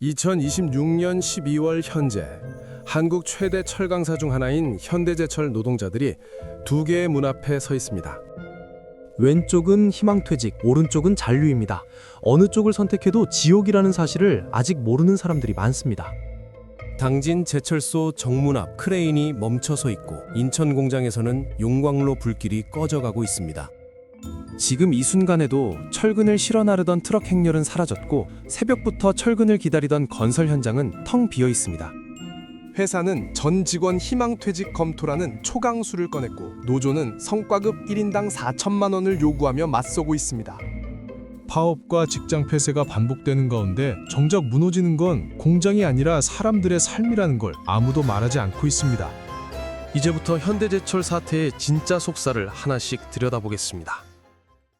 2026년 12월 현재 한국 최대 철강사 중 하나인 현대제철 노동자들이 두 개의 문 앞에 서 있습니다. 왼쪽은 희망퇴직, 오른쪽은 잔류입니다. 어느 쪽을 선택해도 지옥이라는 사실을 아직 모르는 사람들이 많습니다. 당진 제철소 정문 앞 크레인이 멈춰서 있고 인천 공장에서는 용광로 불길이 꺼져가고 있습니다. 지금 이 순간에도 철근을 실어 나르던 트럭 행렬은 사라졌고 새벽부터 철근을 기다리던 건설 현장은 텅 비어 있습니다. 회사는 전 직원 희망퇴직 검토라는 초강수를 꺼냈고 노조는 성과급 1인당 4천만 원을 요구하며 맞서고 있습니다. 파업과 직장 폐쇄가 반복되는 가운데 정작 무너지는 건 공장이 아니라 사람들의 삶이라는 걸 아무도 말하지 않고 있습니다. 이제부터 현대제철 사태의 진짜 속살을 하나씩 들여다보겠습니다.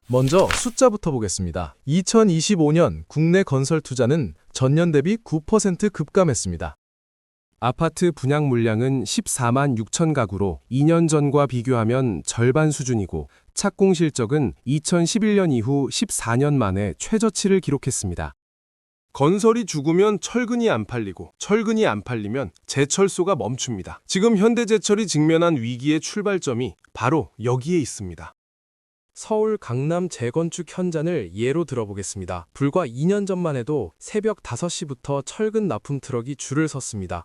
먼저 숫자부터 보겠습니다. 2025년 국내 건설 투자는 전년 대비 9% 급감했습니다. 아파트 분양 물량은 14만 6천 가구로 2년 전과 비교하면 절반 수준이고 착공 실적은 2011년 이후 14년 만에 최저치를 기록했습니다. 건설이 죽으면 철근이 안 팔리고 철근이 안 팔리면 제철소가 멈춥니다. 지금 현대제철이 직면한 위기의 출발점이 바로 여기에 있습니다. 서울 강남 재건축 현장을 예로 들어보겠습니다. 불과 2년 전만 해도 새벽 5시부터 철근 납품 트럭이 줄을 섰습니다.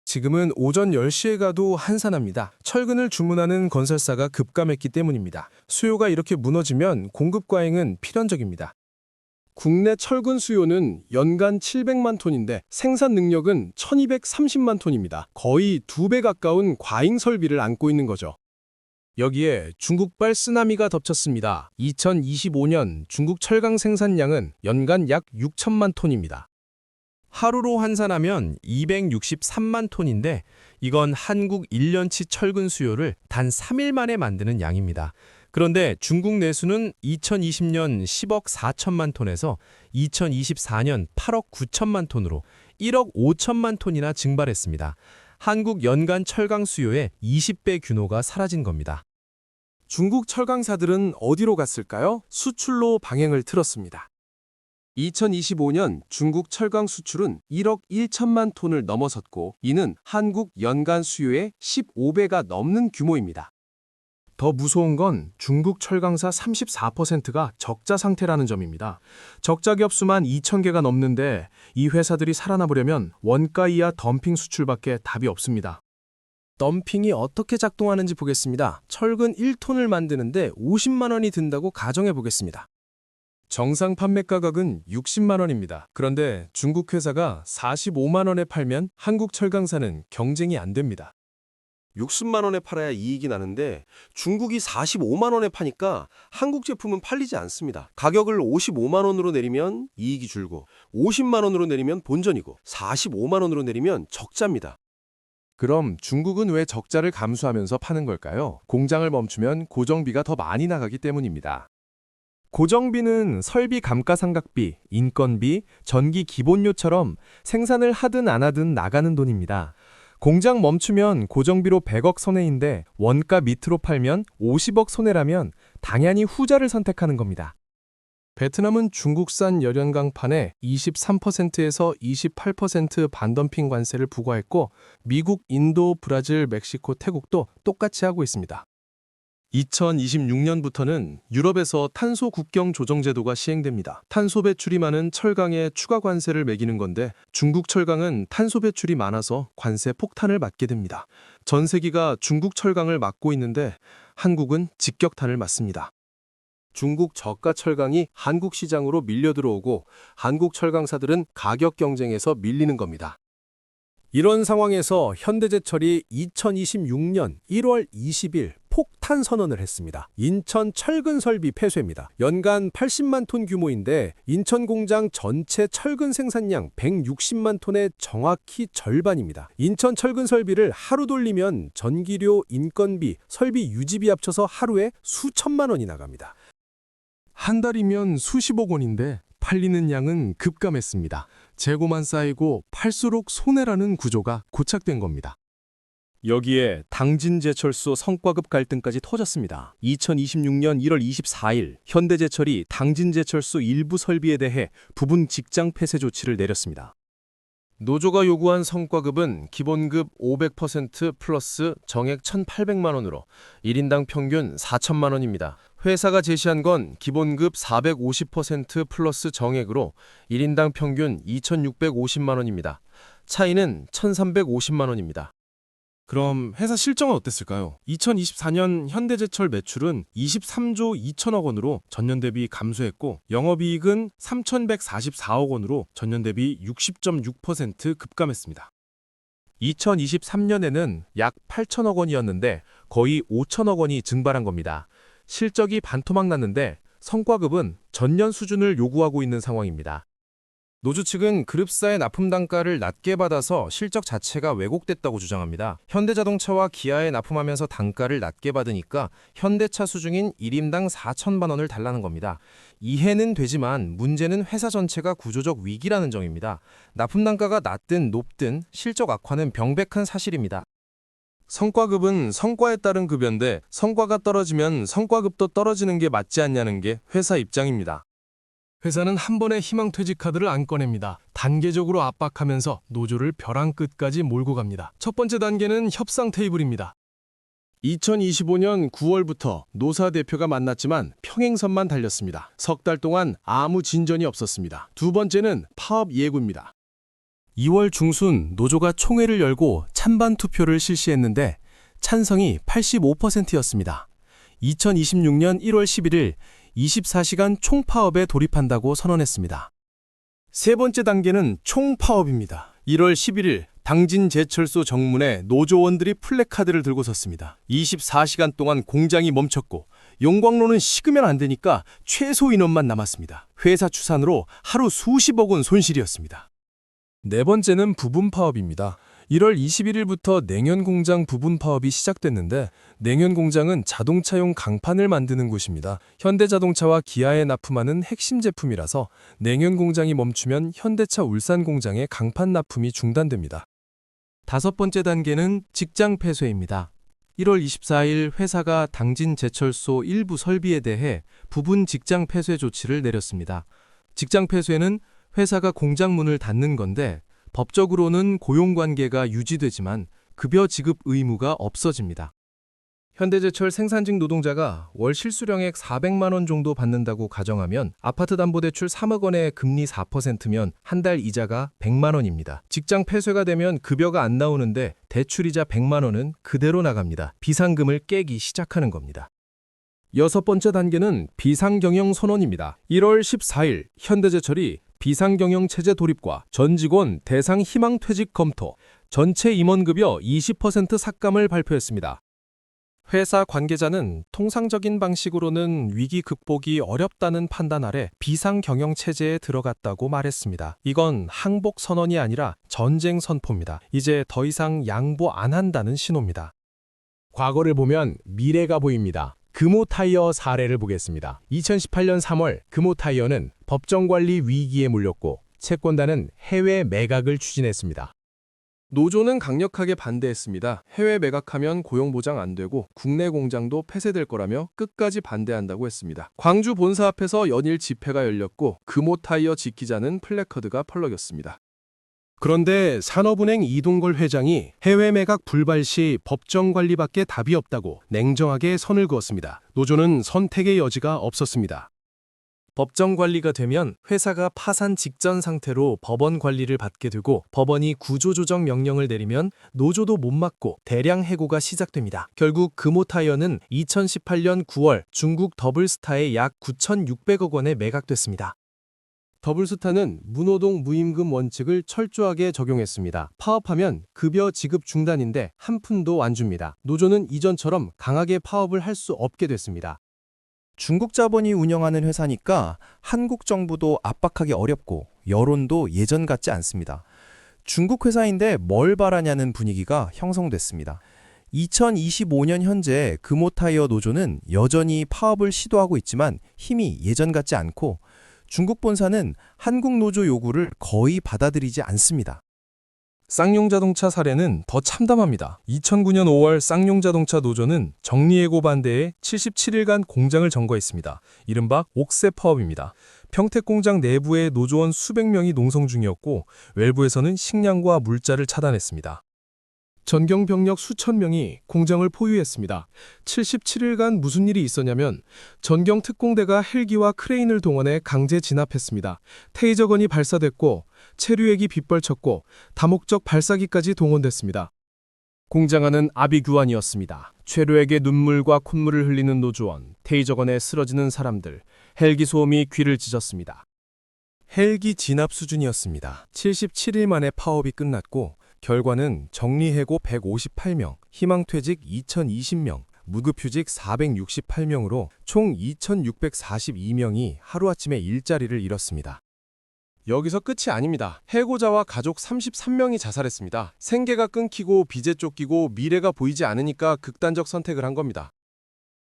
지금은 오전 10시에 가도 한산합니다. 철근을 주문하는 건설사가 급감했기 때문입니다. 수요가 이렇게 무너지면 공급 과잉은 필연적입니다. 국내 철근 수요는 연간 700만 톤인데 생산 능력은 1230만 톤입니다. 거의 2배 가까운 과잉 설비를 안고 있는 거죠. 여기에 중국발 쓰나미가 덮쳤습니다. 2025년 중국 철강 생산량은 연간 약 6천만 톤입니다. 하루로 환산하면 263만 톤인데 이건 한국 1년치 철근 수요를 단 3일 만에 만드는 양입니다. 그런데 중국 내수는 2020년 10억 4천만 톤에서 2024년 8억 9천만 톤으로 1억 5천만 톤이나 증발했습니다. 한국 연간 철강 수요의 20배 규모가 사라진 겁니다. 중국 철강사들은 어디로 갔을까요? 수출로 방향을 틀었습니다. 2025년 중국 철강 수출은 1억 1천만 톤을 넘어섰고 이는 한국 연간 수요의 15배가 넘는 규모입니다. 더 무서운 건 중국 철강사 34%가 적자 상태라는 점입니다. 적자 기업수만 2,000개가 넘는데 이 회사들이 살아남으려면 원가 이하 덤핑 수출밖에 답이 없습니다. 덤핑이 어떻게 작동하는지 보겠습니다. 철근 1톤을 만드는데 50만 원이 든다고 가정해 보겠습니다. 정상 판매 가격은 60만 원입니다. 그런데 중국 회사가 45만 원에 팔면 한국 철강사는 경쟁이 안 됩니다. 60만 원에 팔아야 이익이 나는데 중국이 45만 원에 파니까 한국 제품은 팔리지 않습니다. 가격을 55만 원으로 내리면 이익이 줄고 50만 원으로 내리면 본전이고 45만 원으로 내리면 적자입니다. 그럼 중국은 왜 적자를 감수하면서 파는 걸까요? 공장을 멈추면 고정비가 더 많이 나가기 때문입니다. 고정비는 설비 감가상각비, 인건비, 전기 기본료처럼 생산을 하든 안 하든 나가는 돈입니다. 공장 멈추면 고정비로 100억 손해인데 원가 밑으로 팔면 50억 손해라면 당연히 후자를 선택하는 겁니다. 베트남은 중국산 열연강판에 23%에서 28% 반덤핑 관세를 부과했고 미국, 인도, 브라질, 멕시코, 태국도 똑같이 하고 있습니다. 2026년부터는 유럽에서 탄소 국경 조정 제도가 시행됩니다. 탄소 배출이 많은 철강에 추가 관세를 매기는 건데 중국 철강은 탄소 배출이 많아서 관세 폭탄을 맞게 됩니다. 전 세계가 중국 철강을 막고 있는데 한국은 직격탄을 맞습니다. 중국 저가 철강이 한국 시장으로 밀려 들어오고 한국 철강사들은 가격 경쟁에서 밀리는 겁니다. 이런 상황에서 현대제철이 2026년 1월 20일 폭탄 선언을 했습니다. 인천 철근 설비 폐쇄입니다. 연간 80만 톤 규모인데 인천 공장 전체 철근 생산량 160만 톤의 정확히 절반입니다. 인천 철근 설비를 하루 돌리면 전기료, 인건비, 설비 유지비 합쳐서 하루에 수천만 원이 나갑니다. 한 달이면 수십억 원인데 팔리는 양은 급감했습니다. 재고만 쌓이고 팔수록 손해라는 구조가 고착된 겁니다. 여기에 당진제철소 성과급 갈등까지 터졌습니다. 2026년 1월 24일 현대제철이 당진제철소 일부 설비에 대해 부분 직장 폐쇄 조치를 내렸습니다. 노조가 요구한 성과급은 기본급 500% 플러스 정액 1,800만 원으로 1인당 평균 4천만 원입니다. 회사가 제시한 건 기본급 450% 플러스 정액으로 1인당 평균 2,650만 원입니다. 차이는 1,350만 원입니다. 그럼 회사 실적은 어땠을까요? 2024년 현대제철 매출은 23조 2천억 원으로 전년 대비 감소했고 영업이익은 3,144억 원으로 전년 대비 60.6% 급감했습니다. 2023년에는 약 8천억 원이었는데 거의 5천억 원이 증발한 겁니다. 실적이 반토막 났는데 성과급은 전년 수준을 요구하고 있는 상황입니다. 노조 측은 그룹사의 납품 단가를 낮게 받아서 실적 자체가 왜곡됐다고 주장합니다. 현대자동차와 기아에 납품하면서 단가를 낮게 받으니까 현대차 수중인 1인당 4천만 원을 달라는 겁니다. 이해는 되지만 문제는 회사 전체가 구조적 위기라는 점입니다. 납품 단가가 낮든 높든 실적 악화는 명백한 사실입니다. 성과급은 성과에 따른 급여인데 성과가 떨어지면 성과급도 떨어지는 게 맞지 않냐는 게 회사 입장입니다. 회사는 한 번에 희망퇴직 카드를 안 꺼냅니다. 단계적으로 압박하면서 노조를 벼랑 끝까지 몰고 갑니다. 첫 번째 단계는 협상 테이블입니다. 2025년 9월부터 노사 대표가 만났지만 평행선만 달렸습니다. 석 달 동안 아무 진전이 없었습니다. 두 번째는 파업 예고입니다. 2월 중순 노조가 총회를 열고 찬반 투표를 실시했는데 찬성이 85%였습니다. 2026년 1월 11일 24시간 총파업에 돌입한다고 선언했습니다. 세 번째 단계는 총파업입니다. 1월 11일 당진제철소 정문에 노조원들이 플래카드를 들고 섰습니다. 24시간 동안 공장이 멈췄고 용광로는 식으면 안 되니까 최소 인원만 남았습니다. 회사 추산으로 하루 수십억 원 손실이었습니다. 네 번째는 부분 파업입니다. 1월 21일부터 냉연 공장 부분 파업이 시작됐는데 냉연 공장은 자동차용 강판을 만드는 곳입니다. 현대자동차와 기아에 납품하는 핵심 제품이라서 냉연 공장이 멈추면 현대차 울산 공장의 강판 납품이 중단됩니다. 다섯 번째 단계는 직장 폐쇄입니다. 1월 24일 회사가 당진 제철소 일부 설비에 대해 부분 직장 폐쇄 조치를 내렸습니다. 직장 폐쇄는 회사가 공장 문을 닫는 건데 법적으로는 고용관계가 유지되지만 급여 지급 의무가 없어집니다. 현대제철 생산직 노동자가 월 실수령액 400만 원 정도 받는다고 가정하면 아파트 담보대출 3억 원에 금리 4%면 한 달 이자가 100만 원입니다. 직장 폐쇄가 되면 급여가 안 나오는데 대출이자 100만 원은 그대로 나갑니다. 비상금을 깨기 시작하는 겁니다. 여섯 번째 단계는 비상경영 선언입니다. 1월 14일 현대제철이 비상경영 체제 돌입과 전 직원 대상 희망 퇴직 검토, 전체 임원급여 20% 삭감을 발표했습니다. 회사 관계자는 통상적인 방식으로는 위기 극복이 어렵다는 판단 아래 비상경영 체제에 들어갔다고 말했습니다. 이건 항복 선언이 아니라 전쟁 선포입니다. 이제 더 이상 양보 안 한다는 신호입니다. 과거를 보면 미래가 보입니다. 금호타이어 사례를 보겠습니다. 2018년 3월 금호타이어는 법정관리 위기에 몰렸고 채권단은 해외 매각을 추진했습니다. 노조는 강력하게 반대했습니다. 해외 매각하면 고용 보장 안 되고 국내 공장도 폐쇄될 거라며 끝까지 반대한다고 했습니다. 광주 본사 앞에서 연일 집회가 열렸고 금호타이어 지키자는 플래카드가 펄럭였습니다. 그런데 산업은행 이동걸 회장이 해외 매각 불발 시 법정 관리밖에 답이 없다고 냉정하게 선을 그었습니다. 노조는 선택의 여지가 없었습니다. 법정 관리가 되면 회사가 파산 직전 상태로 법원 관리를 받게 되고 법원이 구조조정 명령을 내리면 노조도 못 막고 대량 해고가 시작됩니다. 결국 금호타이어는 2018년 9월 중국 더블스타에 약 9,600억 원에 매각됐습니다. 더블스타는 무노동 무임금 원칙을 철저하게 적용했습니다. 파업하면 급여 지급 중단인데 한 푼도 안 줍니다. 노조는 이전처럼 강하게 파업을 할 수 없게 됐습니다. 중국 자본이 운영하는 회사니까 한국 정부도 압박하기 어렵고 여론도 예전 같지 않습니다. 중국 회사인데 뭘 바라냐는 분위기가 형성됐습니다. 2025년 현재 금호타이어 노조는 여전히 파업을 시도하고 있지만 힘이 예전 같지 않고 중국 본사는 한국 노조 요구를 거의 받아들이지 않습니다. 쌍용자동차 사례는 더 참담합니다. 2009년 5월 쌍용자동차 노조는 정리해고 반대에 77일간 공장을 점거했습니다. 이른바 옥새 파업입니다. 평택공장 내부에 노조원 수백 명이 농성 중이었고 외부에서는 식량과 물자를 차단했습니다. 전경 병력 수천 명이 공장을 포위했습니다. 77일간 무슨 일이 있었냐면 전경 특공대가 헬기와 크레인을 동원해 강제 진압했습니다. 테이저건이 발사됐고 체류액이 빗벌쳤고 다목적 발사기까지 동원됐습니다. 공장 안은 아비규환이었습니다. 최루에게 눈물과 콧물을 흘리는 노조원, 테이저건에 쓰러지는 사람들, 헬기 소음이 귀를 찢었습니다. 헬기 진압 수준이었습니다. 77일 만에 파업이 끝났고 결과는 정리해고 158명, 희망퇴직 2020명, 무급휴직 468명으로 총 2642명이 하루아침에 일자리를 잃었습니다. 여기서 끝이 아닙니다. 해고자와 가족 33명이 자살했습니다. 생계가 끊기고 빚에 쫓기고 미래가 보이지 않으니까 극단적 선택을 한 겁니다.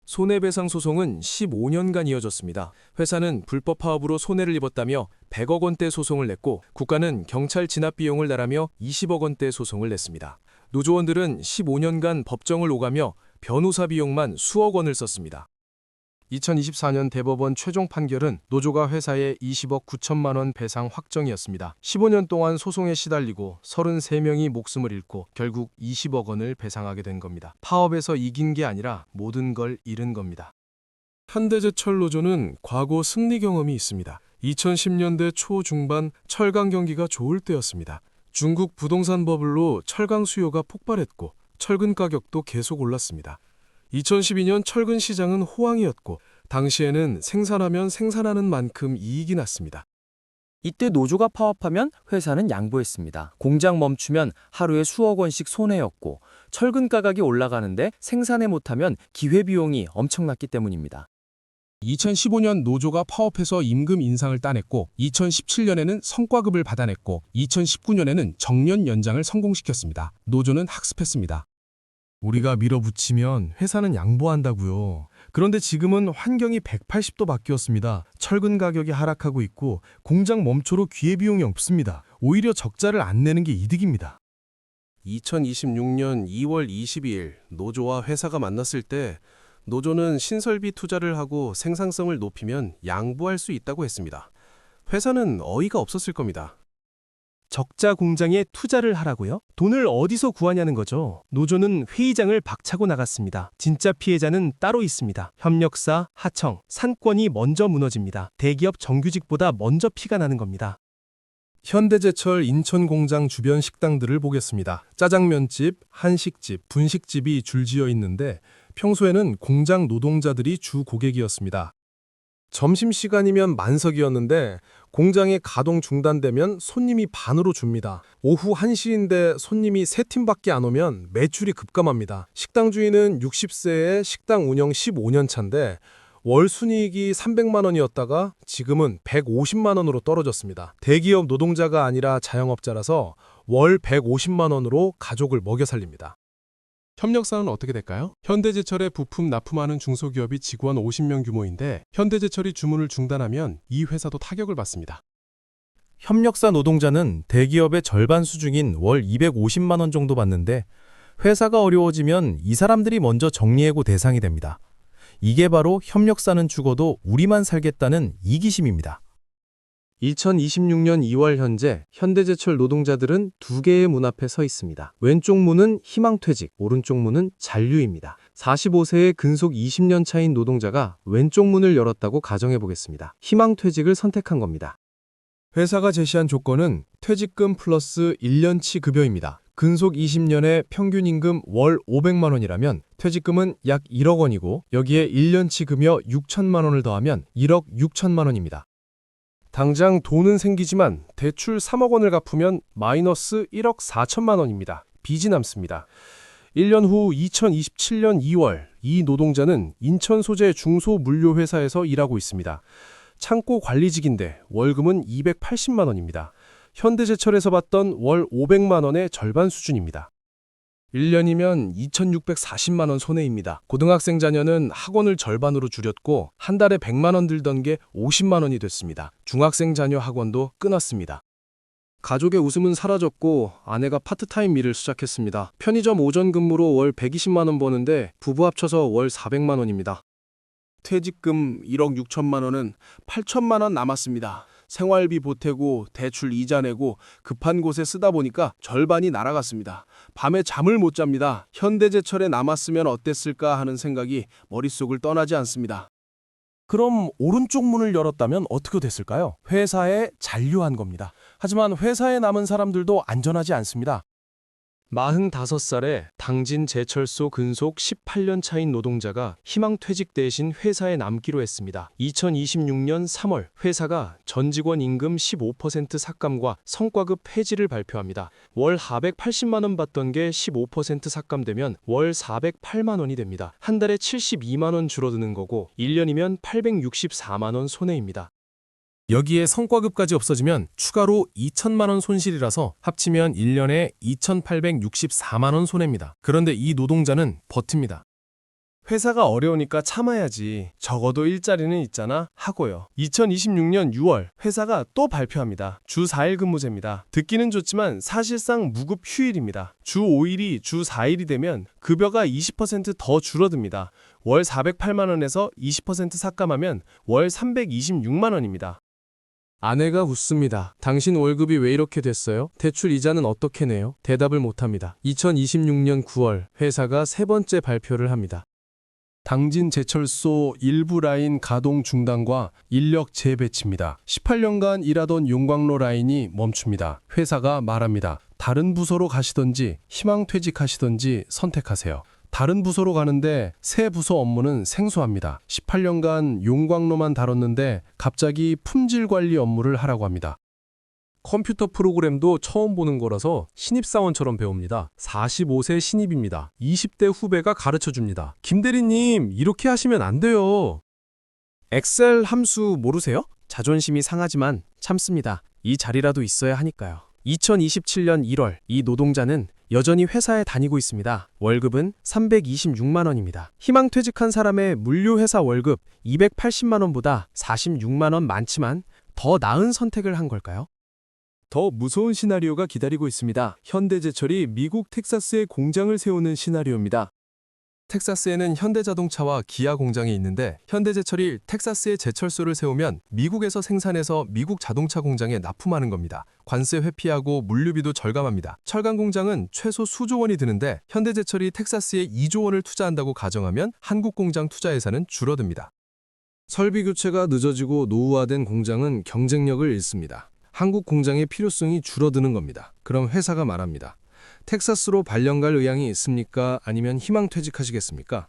손해배상 소송은 15년간 이어졌습니다. 회사는 불법 파업으로 손해를 입었다며 100억 원대 소송을 냈고 국가는 경찰 진압 비용을 나라며 20억 원대 소송을 냈습니다. 노조원들은 15년간 법정을 오가며 변호사 비용만 수억 원을 썼습니다. 2024년 대법원 최종 판결은 노조가 회사에 20억 9천만 원 배상 확정이었습니다. 15년 동안 소송에 시달리고 33명이 목숨을 잃고 결국 20억 원을 배상하게 된 겁니다. 파업에서 이긴 게 아니라 모든 걸 잃은 겁니다. 현대제철 노조는 과거 승리 경험이 있습니다. 2010년대 초중반 철강 경기가 좋을 때였습니다. 중국 부동산 버블로 철강 수요가 폭발했고 철근 가격도 계속 올랐습니다. 2012년 철근 시장은 호황이었고 당시에는 생산하면 생산하는 만큼 이익이 났습니다. 이때 노조가 파업하면 회사는 양보했습니다. 공장 멈추면 하루에 수억 원씩 손해였고 철근 가격이 올라가는데 생산에 못하면 기회비용이 엄청났기 때문입니다. 2015년 노조가 파업해서 임금 인상을 따냈고 2017년에는 성과급을 받아냈고 2019년에는 정년 연장을 성공시켰습니다. 노조는 학습했습니다. 우리가 밀어붙이면 회사는 양보한다고요. 그런데 지금은 환경이 180도 바뀌었습니다. 철근 가격이 하락하고 있고 공장 멈춰로 기회비용이 없습니다. 오히려 적자를 안 내는 게 이득입니다. 2026년 2월 22일 노조와 회사가 만났을 때 노조는 신설비 투자를 하고 생산성을 높이면 양보할 수 있다고 했습니다. 회사는 어이가 없었을 겁니다. 적자 공장에 투자를 하라고요? 돈을 어디서 구하냐는 거죠. 노조는 회의장을 박차고 나갔습니다. 진짜 피해자는 따로 있습니다. 협력사, 하청, 산권이 먼저 무너집니다. 대기업 정규직보다 먼저 피가 나는 겁니다. 현대제철 인천 공장 주변 식당들을 보겠습니다. 짜장면집, 한식집, 분식집이 줄지어 있는데 평소에는 공장 노동자들이 주 고객이었습니다. 점심시간이면 만석이었는데 공장의 가동 중단되면 손님이 반으로 줍니다. 오후 1시인데 손님이 3팀밖에 안 오면 매출이 급감합니다. 식당 주인은 60세에 식당 운영 15년 차인데 월 순이익이 300만 원이었다가 지금은 150만 원으로 떨어졌습니다. 대기업 노동자가 아니라 자영업자라서 월 150만 원으로 가족을 먹여 살립니다. 협력사는 어떻게 될까요? 현대제철에 부품 납품하는 중소기업이 직원 50명 규모인데 현대제철이 주문을 중단하면 이 회사도 타격을 받습니다. 협력사 노동자는 대기업의 절반 수준인 월 250만 원 정도 받는데 회사가 어려워지면 이 사람들이 먼저 정리해고 대상이 됩니다. 이게 바로 협력사는 죽어도 우리만 살겠다는 이기심입니다. 2026년 2월 현재 현대제철 노동자들은 두 개의 문 앞에 서 있습니다. 왼쪽 문은 희망퇴직, 오른쪽 문은 잔류입니다. 45세의 근속 20년 차인 노동자가 왼쪽 문을 열었다고 가정해 보겠습니다. 희망퇴직을 선택한 겁니다. 회사가 제시한 조건은 퇴직금 플러스 1년치 급여입니다. 근속 20년에 평균 임금 월 500만 원이라면 퇴직금은 약 1억 원이고 여기에 1년치 급여 6천만 원을 더하면 1억 6천만 원입니다. 당장 돈은 생기지만 대출 3억 원을 갚으면 마이너스 1억 4천만 원입니다. 빚이 남습니다. 1년 후 2027년 2월 이 노동자는 인천 소재 중소물류회사에서 일하고 있습니다. 창고 관리직인데 월급은 280만 원입니다. 현대제철에서 받던 월 500만 원의 절반 수준입니다. 1년이면 2,640만 원 손해입니다. 고등학생 자녀는 학원을 절반으로 줄였고 한 달에 100만 원 들던 게 50만 원이 됐습니다. 중학생 자녀 학원도 끊었습니다. 가족의 웃음은 사라졌고 아내가 파트타임 일을 시작했습니다. 편의점 오전 근무로 월 120만 원 버는데 부부 합쳐서 월 400만 원입니다. 퇴직금 1억 6천만 원은 8천만 원 남았습니다. 생활비 보태고 대출 이자 내고 급한 곳에 쓰다 보니까 절반이 날아갔습니다. 밤에 잠을 못 잡니다. 현대제철에 남았으면 어땠을까 하는 생각이 머릿속을 떠나지 않습니다. 그럼 오른쪽 문을 열었다면 어떻게 됐을까요? 회사에 잔류한 겁니다. 하지만 회사에 남은 사람들도 안전하지 않습니다. 45살에 당진 제철소 근속 18년 차인 노동자가 희망퇴직 대신 회사에 남기로 했습니다. 2026년 3월 회사가 전 직원 임금 15% 삭감과 성과급 폐지를 발표합니다. 월 480만 원 받던 게 15% 삭감되면 월 408만 원이 됩니다. 한 달에 72만 원 줄어드는 거고 1년이면 864만 원 손해입니다. 여기에 성과급까지 없어지면 추가로 2천만 원 손실이라서 합치면 1년에 2,864만 원 손해입니다. 그런데 이 노동자는 버팁니다. 회사가 어려우니까 참아야지. 적어도 일자리는 있잖아 하고요. 2026년 6월 회사가 또 발표합니다. 주 4일 근무제입니다. 듣기는 좋지만 사실상 무급 휴일입니다. 주 5일이 주 4일이 되면 급여가 20% 더 줄어듭니다. 월 408만 원에서 20% 삭감하면 월 326만 원입니다. 아내가 웃습니다. 당신 월급이 왜 이렇게 됐어요? 대출 이자는 어떻게 내요? 대답을 못합니다. 2026년 9월 회사가 세 번째 발표를 합니다. 당진 제철소 일부 라인 가동 중단과 인력 재배치입니다. 18년간 일하던 용광로 라인이 멈춥니다. 회사가 말합니다. 다른 부서로 가시던지 희망퇴직하시던지 선택하세요. 다른 부서로 가는데 새 부서 업무는 생소합니다. 18년간 용광로만 다뤘는데 갑자기 품질 관리 업무를 하라고 합니다. 컴퓨터 프로그램도 처음 보는 거라서 신입사원처럼 배웁니다. 45세 신입입니다. 20대 후배가 가르쳐줍니다. 김대리님, 이렇게 하시면 안 돼요. 엑셀 함수 모르세요? 자존심이 상하지만 참습니다. 이 자리라도 있어야 하니까요. 2027년 1월 이 노동자는 여전히 회사에 다니고 있습니다. 월급은 326만 원입니다. 희망퇴직한 사람의 물류회사 월급 280만 원보다 46만 원 많지만 더 나은 선택을 한 걸까요? 더 무서운 시나리오가 기다리고 있습니다. 현대제철이 미국 텍사스에 공장을 세우는 시나리오입니다. 텍사스에는 현대자동차와 기아 공장이 있는데 현대제철이 텍사스에 제철소를 세우면 미국에서 생산해서 미국 자동차 공장에 납품하는 겁니다. 관세 회피하고 물류비도 절감합니다. 철강 공장은 최소 수조 원이 드는데 현대제철이 텍사스에 2조 원을 투자한다고 가정하면 한국 공장 투자 예산은 줄어듭니다. 설비 교체가 늦어지고 노후화된 공장은 경쟁력을 잃습니다. 한국 공장의 필요성이 줄어드는 겁니다. 그럼 회사가 말합니다. 텍사스로 발령 갈 의향이 있습니까? 아니면 희망퇴직하시겠습니까?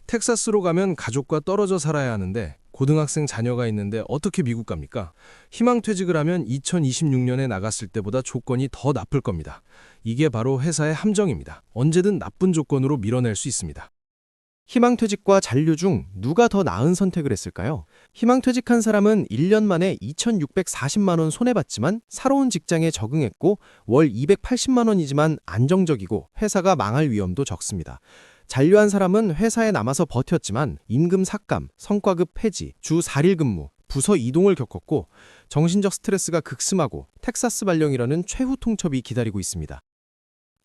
텍사스로 가면 가족과 떨어져 살아야 하는데 고등학생 자녀가 있는데 어떻게 미국 갑니까? 희망퇴직을 하면 2026년에 나갔을 때보다 조건이 더 나쁠 겁니다. 이게 바로 회사의 함정입니다. 언제든 나쁜 조건으로 밀어낼 수 있습니다. 희망퇴직과 잔류 중 누가 더 나은 선택을 했을까요? 희망퇴직한 사람은 1년 만에 2,640만 원 손해봤지만 새로운 직장에 적응했고 월 280만 원이지만 안정적이고 회사가 망할 위험도 적습니다. 잔류한 사람은 회사에 남아서 버텼지만 임금 삭감, 성과급 폐지, 주 4일 근무, 부서 이동을 겪었고 정신적 스트레스가 극심하고 텍사스 발령이라는 최후 통첩이 기다리고 있습니다.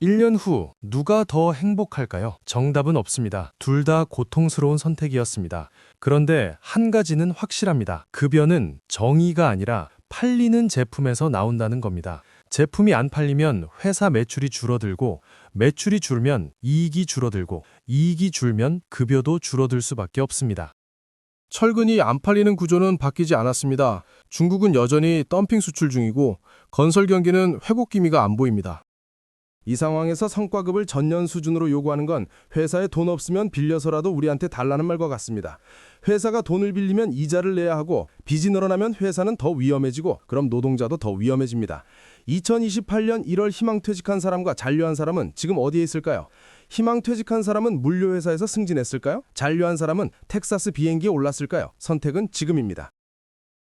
1년 후 누가 더 행복할까요? 정답은 없습니다. 둘 다 고통스러운 선택이었습니다. 그런데 한 가지는 확실합니다. 급여는 정의가 아니라 팔리는 제품에서 나온다는 겁니다. 제품이 안 팔리면 회사 매출이 줄어들고 매출이 줄면 이익이 줄어들고 이익이 줄면 급여도 줄어들 수밖에 없습니다. 철근이 안 팔리는 구조는 바뀌지 않았습니다. 중국은 여전히 덤핑 수출 중이고 건설 경기는 회복 기미가 안 보입니다. 이 상황에서 성과급을 전년 수준으로 요구하는 건 회사에 돈 없으면 빌려서라도 우리한테 달라는 말과 같습니다. 회사가 돈을 빌리면 이자를 내야 하고 빚이 늘어나면 회사는 더 위험해지고 그럼 노동자도 더 위험해집니다. 2028년 1월 희망퇴직한 사람과 잔류한 사람은 지금 어디에 있을까요? 희망퇴직한 사람은 물류회사에서 승진했을까요? 잔류한 사람은 텍사스 비행기에 올랐을까요? 선택은 지금입니다.